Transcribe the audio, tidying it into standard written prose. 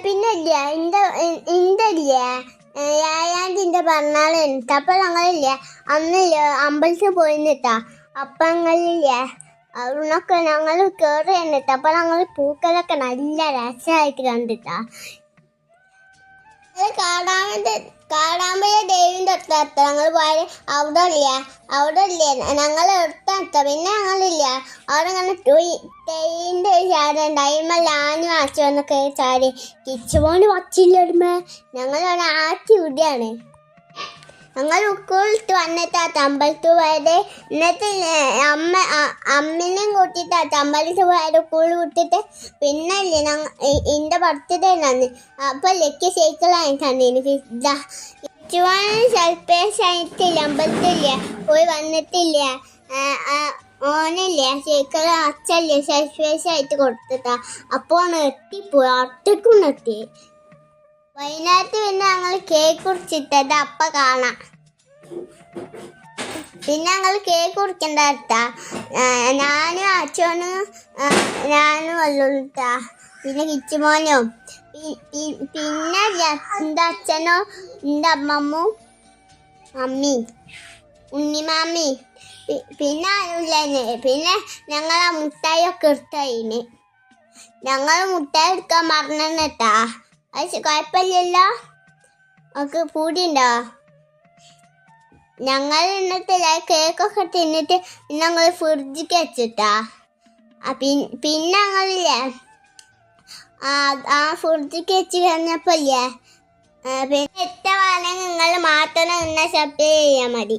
പിന്നെ ഇല്ല ഇന്റെ ഇല്ലേ ഏഴാന്തിന്റെ പറഞ്ഞാൽ അപ്പോൾ ഞങ്ങളില്ലേ അന്നില്ലേ അമ്പലത്തിൽ പോയിട്ടാ അപ്പങ്ങളില്ലേ അവിടുന്നൊക്കെ ഞങ്ങൾ കയറി എന്നിട്ട് അപ്പോൾ ഞങ്ങൾ പൂക്കളൊക്കെ നല്ല രസമായിട്ട് കണ്ടിട്ടാ. കാടാമ്പുഴ ദേവിൻ്റെ അടുത്ത ഞങ്ങൾ പോയാൽ അവിടെ ഇല്ലേ ഞങ്ങൾ എടുത്ത പിന്നെ ഞങ്ങളില്ല അവിടെ ഇങ്ങനെ തേയിൻ്റെ ചാടുണ്ട് അയിമല്ല ആഞ്ഞു ആച്ചോന്നൊക്കെ ചാടി കിച്ചുമോന് വച്ചില്ലടുമ്പ ഞങ്ങളവിടെ ആറ്റി വിടുകയാണ്. ഞങ്ങൾ ഉക്കൂളിട്ട് വന്നിട്ട് അമ്പലത്തിൽ പോയത്. എന്നിട്ട് അമ്മനെയും കൂട്ടിയിട്ട് അമ്പലത്തിൽ പോയത് ഉക്കൂളി വിട്ടിട്ട് പിന്നെ ഇല്ലേ എൻ്റെ ബർത്ത്ഡേ ആണ്. അപ്പോൾ ലക്കി സൈക്കിളായി തന്നെ എനിക്ക് കിച്ചുവാൻ സ്വൽപ്പേശായിട്ടില്ല അമ്പലത്തില്ല പോയി വന്നിട്ടില്ല. ഓനില്ലേ സൈക്കിൾ അച്ഛല്ലേ സർപ്രൈസായിട്ട് കൊടുത്തിട്ടാ. അപ്പോൾ എത്തിപ്പോയി ഒറ്റക്കും എത്തി. വൈകുന്നേരത്ത് പിന്നെ ഞങ്ങൾ കേക്ക് കുറിച്ചിട്ടത് അപ്പം കാണാം. പിന്നെ ഞങ്ങൾ കേക്ക് കുറിക്കണ്ടാ ഞാനും അച്ഛനും ഞാനും വല്ലുട്ടാ പിന്നെ കിച്ചുമോനും പിന്നെ എൻ്റെ അച്ഛനോ എൻ്റെ അമ്മമ്മ മമ്മി ഉണ്ണിമാമ്മി പിന്നെ ആരുമില്ലേ. പിന്നെ ഞങ്ങൾ ആ മുട്ടായി ഒക്കെ എടുത്തതിന് ഞങ്ങൾ മുട്ടായി എടുക്കാൻ മറന്നിട്ടാ. അത് കുഴപ്പമില്ലല്ലോ ഒക്കെ പൂടിയുണ്ടോ. ഞങ്ങൾ എന്നിട്ടില്ല കേക്കൊക്കെ തിന്നിട്ട് പിന്നെ ഞങ്ങൾ ഫ്രിഡ്ജിക്ക് വെച്ചിട്ടാ. പിന്നെ ഞങ്ങളില്ലേ ആ ഫ്രിഡ്ജിക്ക് വെച്ച് കഴിഞ്ഞപ്പോൾ ഇല്ലേ പിന്നെ എത്ര വേണമെങ്കിൽ നിങ്ങൾ മാത്രം നിന്നാൽ സബ്സ്ക്രൈബ് ചെയ്യാൻ മതി.